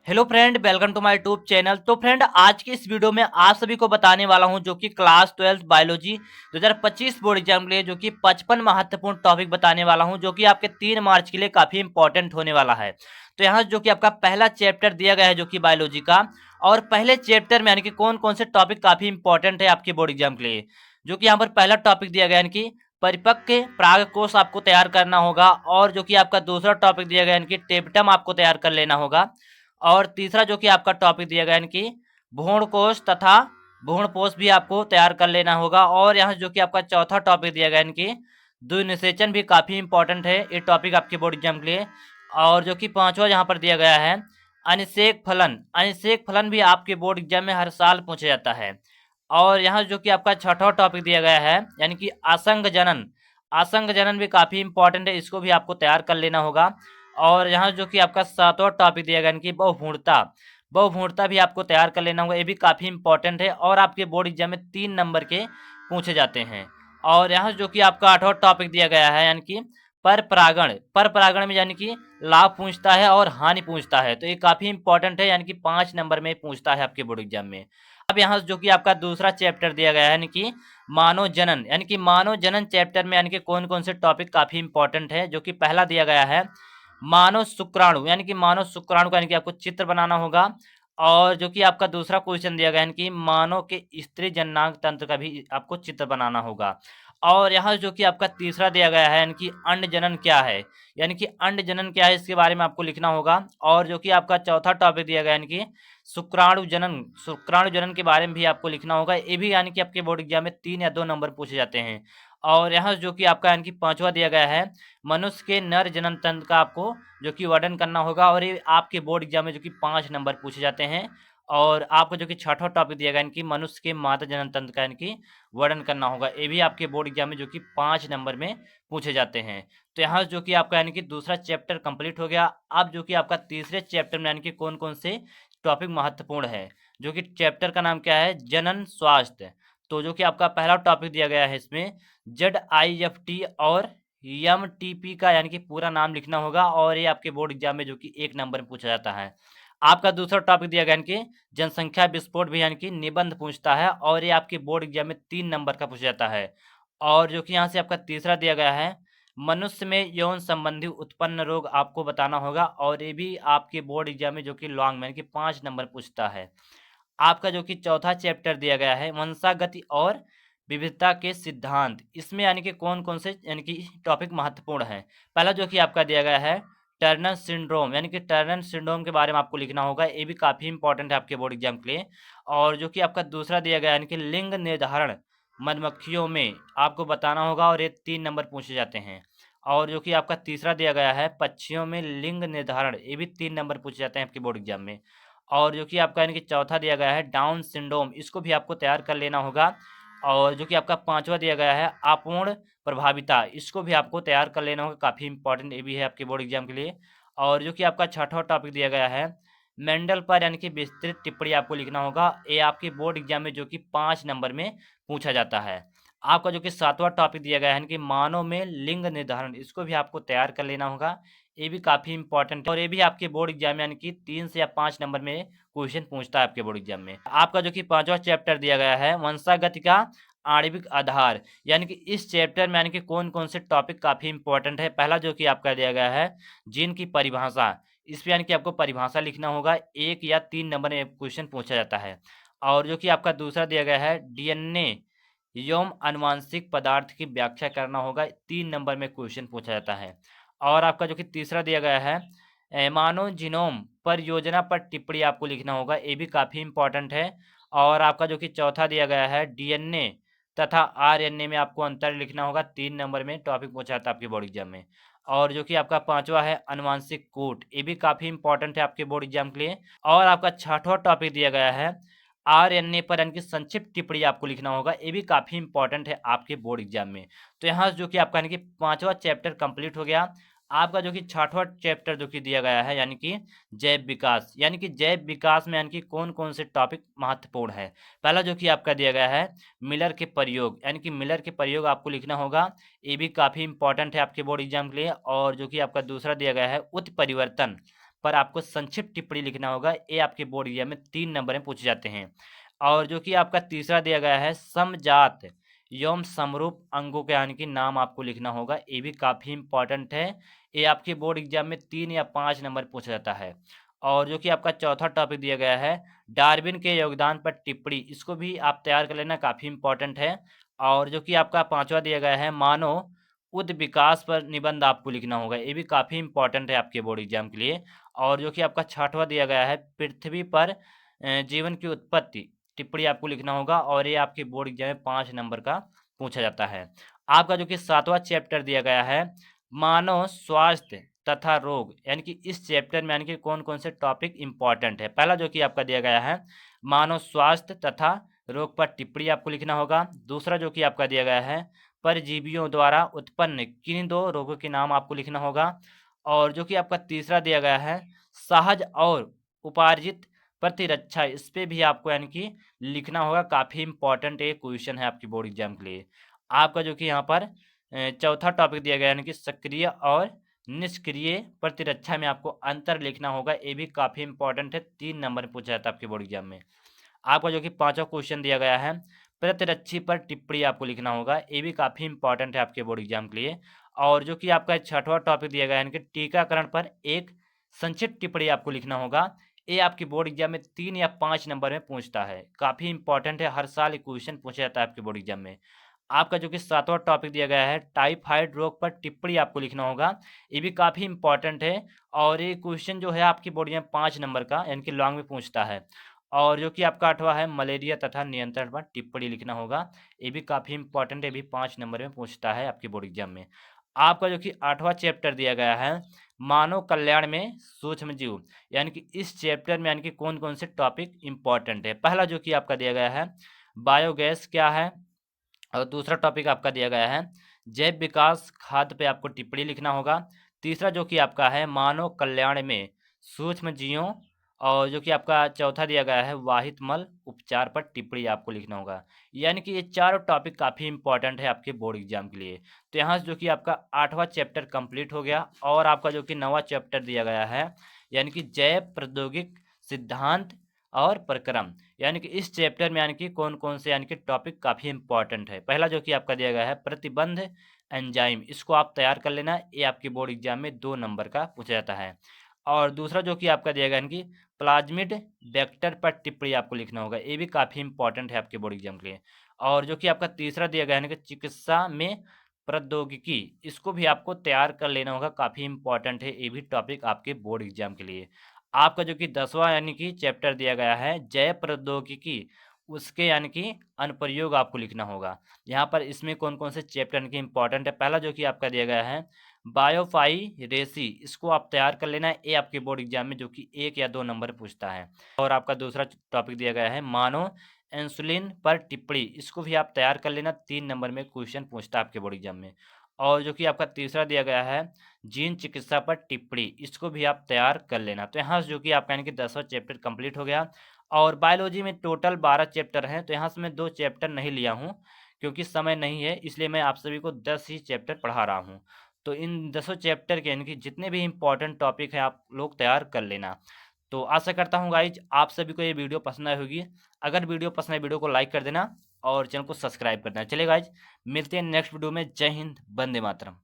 Hello friend, welcome to my YouTube channel. तो friend, आज की इस वीडियो में आप सभी को बताने वाला हूं जो कि क्लास 12 बायोलॉजी 2025 बोर्ड एग्जाम के लिए जो कि 55 महत्वपूर्ण टॉपिक बताने वाला हूं, जो कि आपके 3 मार्च के लिए काफी इंपॉर्टेंट होने वाला है। तो यहाँ जो कि आपका पहला चैप्टर दिया गया है जो कि बायोलॉजी का, और पहले चैप्टर में यानी कि कौन कौन से टॉपिक काफी इंपॉर्टेंट है आपके बोर्ड एग्जाम के लिए। जो कि यहाँ पर पहला टॉपिक दिया गया है यानी कि परिपक्व पराग कोष आपको तैयार करना होगा, और जो कि आपका दूसरा टॉपिक दिया गया है यानी कि टेप्टम आपको तैयार कर लेना होगा, और तीसरा जो कि आपका टॉपिक दिया गया है कि भ्रूणकोश तथा भ्रूणपोष भी आपको तैयार कर लेना होगा। और यहाँ जो कि आपका चौथा टॉपिक दिया गया है कि द्विनिषेचन भी काफी इंपॉर्टेंट है ये टॉपिक आपके बोर्ड एग्जाम के लिए। और जो कि पांचवा यहाँ पर दिया गया है अनिषेक फलन। अनिषेक फलन भी आपके बोर्ड एग्जाम में हर साल पूछा जाता है। और यहाँ जो कि आपका छठा टॉपिक दिया गया है यानी कि आसंग जनन। आसंग जनन भी काफी इंपॉर्टेंट है, इसको भी आपको तैयार कर लेना होगा। और यहाँ जो कि आपका सातवां टॉपिक दिया गया है कि बहुभ्रूणता। बहुभ्रूणता भी आपको तैयार कर लेना होगा, ये भी काफी इंपॉर्टेंट है और आपके बोर्ड एग्जाम में 3 नंबर के पूछे जाते हैं। और यहाँ जो कि आपका आठवां टॉपिक दिया गया है यानी कि पर परागण। पर परागण में यानी कि लाभ पूछता है और हानि पूछता है, तो ये काफी इंपॉर्टेंट है, यानी कि 5 नंबर में पूछता है आपके बोर्ड एग्जाम में। अब यहाँ जो कि आपका दूसरा चैप्टर दिया गया है यानी कि मानव जनन। यानी कि मानव जनन चैप्टर में यानी कि कौन कौन से टॉपिक काफी इंपॉर्टेंट है, जो कि पहला दिया गया है मानव शुक्राणु। यानी कि मानव शुक्राणु का यानी कि आपको चित्र बनाना होगा। और जो कि आपका दूसरा क्वेश्चन दिया गया है यानी कि मानव के स्त्री जननांग तंत्र का भी आपको चित्र बनाना होगा। और यहाँ जो कि आपका तीसरा दिया गया है यानी कि अंड जनन क्या है। यानी कि अंड जनन क्या है, इसके बारे में आपको लिखना होगा। और जो कि आपका चौथा टॉपिक दिया गया यानी कि शुक्राणु जनन। शुक्राणु जनन के बारे में भी आपको लिखना होगा, ये भी यानी कि आपके बोर्ड एग्जाम में 3 या 2 नंबर पूछे जाते हैं। और यहाँ जो कि आपका यानी कि पांचवा दिया गया है मनुष्य के नर जनन तंत्र का आपको जो कि वर्णन करना होगा, और ये आपके बोर्ड एग्जाम में जो कि 5 नंबर पूछे जाते हैं। और आपको जो कि छठा टॉपिक दिया गया यानी कि मनुष्य के माता जनन तंत्र का यानी कि वर्णन करना होगा, ये भी आपके बोर्ड एग्जाम में जो कि 5 नंबर में पूछे जाते हैं। तो यहाँ जो कि आपका यानी कि दूसरा चैप्टर कंप्लीट हो गया। अब जो कि आपका तीसरे चैप्टर में यानी कि कौन कौन से टॉपिक महत्वपूर्ण है, जो कि चैप्टर का नाम क्या है, जनन स्वास्थ्य। तो जो कि आपका पहला टॉपिक दिया गया है इसमें ZIFT और MTP का यानी कि पूरा नाम लिखना होगा, और ये आपके बोर्ड एग्जाम में जो कि 1 नंबर में पूछा जाता है। आपका दूसरा टॉपिक दिया गया यानी कि जनसंख्या विस्फोट भी यानी कि निबंध पूछता है, और ये आपके बोर्ड एग्जाम में 3 नंबर का पूछा जाता है। और जो कि यहाँ से आपका तीसरा दिया गया है मनुष्य में यौन संबंधी उत्पन्न रोग आपको बताना होगा, और ये भी आपके बोर्ड एग्जाम में जो कि लॉन्ग में यानी कि 5 नंबर पूछता है। आपका जो कि चौथा चैप्टर दिया गया है वंशागति और विविधता के सिद्धांत। इसमें यानी कि कौन कौन से यानी कि टॉपिक महत्वपूर्ण है। पहला जो कि आपका दिया गया है टर्नर सिंड्रोम। यानी कि टर्नर सिंड्रोम के बारे में आपको लिखना होगा, ये भी काफ़ी इंपॉर्टेंट है आपके बोर्ड एग्जाम के लिए। और जो कि आपका दूसरा दिया गया है यानी कि लिंग निर्धारण मधुमक्खियों में आपको बताना होगा, और ये 3 नंबर पूछे जाते हैं। और जो कि आपका तीसरा दिया गया है पक्षियों में लिंग निर्धारण, ये भी 3 नंबर पूछे जाते हैं आपके बोर्ड एग्जाम में। और जो कि आपका यानी कि चौथा दिया गया है डाउन सिंड्रोम, इसको भी आपको तैयार कर लेना होगा। और जो कि आपका पांचवा दिया गया है अपूर्ण प्रभाविता, इसको भी आपको तैयार कर लेना होगा, काफ़ी इंपॉर्टेंट ये भी है आपके बोर्ड एग्जाम के लिए। और जो कि आपका छठा टॉपिक दिया गया है मेंडल पर यानी कि विस्तृत टिप्पणी आपको लिखना होगा, ये आपके बोर्ड एग्जाम में जो कि 5 नंबर में पूछा जाता है। आपका जो कि सातवां टॉपिक दिया गया है यानी कि मानव में लिंग निर्धारण, इसको भी आपको तैयार कर लेना होगा, ये भी काफ़ी इंपॉर्टेंट है, और ये भी आपके बोर्ड एग्जाम में यानी कि 3 से या 5 नंबर में क्वेश्चन पूछता है आपके बोर्ड एग्जाम में। आपका जो कि पांचवा चैप्टर दिया गया है वंशागति का आणविक आधार। यानी कि इस चैप्टर में यानी कि कौन कौन से टॉपिक काफ़ी इंपॉर्टेंट है। पहला जो कि आपका दिया गया है जीन की परिभाषा, इस पर यानी कि आपको परिभाषा लिखना होगा, 1 या 3 नंबर में क्वेश्चन पूछा जाता है। और जो कि आपका दूसरा दिया गया है DNA एवं आनुवांशिक पदार्थ की व्याख्या करना होगा, 3 नंबर में क्वेश्चन पूछा जाता है। और आपका जो कि तीसरा दिया गया है मानव जीनोम परियोजना पर टिप्पणी आपको लिखना होगा, ये भी काफ़ी इंपॉर्टेंट है। और आपका जो कि चौथा दिया गया है DNA तथा RNA में आपको अंतर लिखना होगा, 3 नंबर में टॉपिक पूछा जाता है आपके बोर्ड एग्जाम में। और जो कि आपका पांचवा है अनुवांशिक कूट, ये भी काफ़ी इंपॉर्टेंट है आपके बोर्ड एग्जाम के लिए। और आपका छठवां टॉपिक दिया गया है RNA पर यानी कि संक्षिप्त टिप्पणी आपको लिखना होगा, ये भी काफ़ी इंपॉर्टेंट है आपके बोर्ड एग्जाम में। तो यहाँ जो कि आपका यानी कि पांचवा चैप्टर कंप्लीट हो गया। आपका जो कि छठवां चैप्टर जो कि दिया गया है यानी कि जैव विकास। यानी कि जैव विकास में यानी कि कौन कौन से टॉपिक महत्वपूर्ण है। पहला जो कि आपका दिया गया है मिलर के प्रयोग, यानी कि मिलर के प्रयोग आपको लिखना होगा, ये भी काफ़ी इंपॉर्टेंट है आपके बोर्ड एग्जाम के लिए। और जो कि आपका दूसरा दिया गया है उत्परिवर्तन। पर आपको संक्षिप्त टिप्पणी लिखना होगा। ये आपके बोर्ड एग्जाम में 3 नंबर में पूछे जाते हैं। और जो कि आपका तीसरा दिया गया है समजात एवं समरूप अंगों के यानी कि नाम आपको लिखना होगा। ये भी काफ़ी इंपॉर्टेंट है। ये आपके बोर्ड एग्जाम में 3 या 5 नंबर पूछा जाता है। और जो कि आपका चौथा टॉपिक दिया गया है डार्विन के योगदान पर टिप्पणी, इसको भी आप तैयार कर लेना, काफ़ी इंपॉर्टेंट है। और जो कि आपका पांचवा दिया गया है मानव उद विकास पर निबंध आपको लिखना होगा। ये भी काफ़ी इंपॉर्टेंट है आपके बोर्ड एग्जाम के लिए। और जो कि आपका छठवां दिया गया है पृथ्वी पर जीवन की उत्पत्ति टिप्पणी आपको लिखना होगा। और ये आपके बोर्ड एग्जाम में 5 नंबर का पूछा जाता है। आपका जो कि सातवां चैप्टर दिया गया है मानव स्वास्थ्य तथा रोग, यानी कि इस चैप्टर में यानी कि कौन कौन से टॉपिक इंपॉर्टेंट है। पहला जो कि आपका दिया गया है मानव स्वास्थ्य तथा रोग पर टिप्पणी आपको लिखना होगा। दूसरा जो कि आपका दिया गया है परजीवियों द्वारा उत्पन्न किन 2 रोगों के नाम आपको लिखना होगा। और जो कि आपका तीसरा दिया गया है सहज और उपार्जित प्रतिरक्षा, इस पे भी आपको यानी कि लिखना होगा। काफ़ी इंपॉर्टेंट एक क्वेश्चन है आपकी बोर्ड एग्जाम के लिए। आपका जो कि यहाँ पर चौथा टॉपिक दिया गया यानी कि सक्रिय और निष्क्रिय प्रतिरक्षा में आपको अंतर लिखना होगा। ये भी काफ़ी इंपॉर्टेंट है, 3 नंबर में पूछा जाता है आपके बोर्ड एग्जाम में। आपका जो कि पांचवा क्वेश्चन दिया गया है प्रतिरक्षी पर टिप्पणी आपको लिखना होगा। ये भी काफ़ी इंपॉर्टेंट है आपके बोर्ड एग्जाम के लिए। और जो कि आपका छठवां टॉपिक दिया गया है कि टीकाकरण पर एक संक्षिप्त टिप्पणी आपको लिखना होगा। ये आपकी बोर्ड एग्जाम में 3 या 5 नंबर में पूछता है, काफ़ी इंपॉर्टेंट है, हर साल एक क्वेश्चन पूछा जाता है आपके बोर्ड एग्जाम में। आपका जो कि सातवां टॉपिक दिया गया है टाइफाइड रोग पर टिप्पणी आपको लिखना होगा। ये भी काफ़ी इंपॉर्टेंट है। और ये क्वेश्चन जो है आपकी बोर्ड एग्जाम 5 नंबर का यानी कि लॉन्ग में पूछता है। और जो कि आपका आठवां है मलेरिया तथा नियंत्रण पर टिप्पणी लिखना होगा। ये भी काफ़ी इंपॉर्टेंट है, ये भी 5 नंबर में पूछता है आपके बोर्ड एग्जाम में। आपका जो कि आठवां चैप्टर दिया गया है मानव कल्याण में सूक्ष्म जीव, यानी कि इस चैप्टर में यानी कि कौन कौन से टॉपिक इंपॉर्टेंट है। पहला जो कि आपका दिया गया है बायोगैस क्या है। और दूसरा टॉपिक आपका दिया गया है जैव विकास खाद्य पे आपको टिप्पणी लिखना होगा। तीसरा जो कि आपका है मानव कल्याण में सूक्ष्म जीवों। और जो कि आपका चौथा दिया गया है वाहित मल उपचार पर टिप्पणी आपको लिखना होगा। यानी कि ये चारों टॉपिक काफ़ी इंपॉर्टेंट है आपके बोर्ड एग्जाम के लिए। तो यहाँ से जो कि आपका आठवां चैप्टर कंप्लीट हो गया। और आपका जो कि नवा चैप्टर दिया गया है यानी कि जैव प्रौद्योगिक सिद्धांत और प्रक्रम, यानी कि इस चैप्टर में यानी कि कौन कौन से यानी कि टॉपिक काफ़ी इंपॉर्टेंट है। पहला जो कि आपका दिया गया है प्रतिबंध एंजाइम, इसको आप तैयार कर लेना, ये आपके बोर्ड एग्जाम में 2 नंबर का पूछा जाता है। और दूसरा जो कि आपका दिया गया है कि प्लाज्मिड वेक्टर पर टिप्पणी आपको लिखना होगा। ये भी काफ़ी इंपॉर्टेंट है आपके बोर्ड एग्जाम के लिए। और जो कि आपका तीसरा दिया गया है कि चिकित्सा में प्रौद्योगिकी, इसको भी आपको तैयार कर लेना होगा, काफ़ी इंपॉर्टेंट है ये भी टॉपिक आपके बोर्ड एग्जाम के लिए। आपका जो कि 10वां यानी कि चैप्टर दिया गया है जैव प्रौद्योगिकी, उसके यानी कि अनुप्रयोग आपको लिखना होगा। यहाँ पर इसमें कौन कौन से चैप्टर यानी कि इंपॉर्टेंट है। पहला जो कि आपका दिया गया है बायोपाइरेसी, इसको आप तैयार कर लेना है, ये आपके बोर्ड एग्जाम में जो कि 1 या 2 नंबर पूछता है। और आपका दूसरा टॉपिक दिया गया है मानव इंसुलिन पर टिप्पणी, इसको भी आप तैयार कर लेना, 3 नंबर में क्वेश्चन पूछता है आपके बोर्ड एग्जाम में। और जो कि आपका तीसरा दिया गया है जीन चिकित्सा पर टिप्पणी, इसको भी आप तैयार कर लेना। तो यहाँ से जो कि आपका यानी कि 10वां चैप्टर कंप्लीट हो गया। और बायोलॉजी में टोटल 12 चैप्टर हैं, तो यहाँ से मैं 2 चैप्टर नहीं लिया हूँ क्योंकि समय नहीं है, इसलिए मैं आप सभी को 10 ही चैप्टर पढ़ा रहा हूँ। तो इन 10 चैप्टर के यानी कि जितने भी इंपॉर्टेंट टॉपिक हैं आप लोग तैयार कर लेना। तो आशा करता हूँ गाइज आप सभी को ये वीडियो पसंद आई होगी। अगर वीडियो पसंद आए वीडियो को लाइक कर देना और चैनल को सब्सक्राइब कर देना। चलिए गाइज मिलते हैं नेक्स्ट वीडियो में। जय हिंद, वंदे मातरम।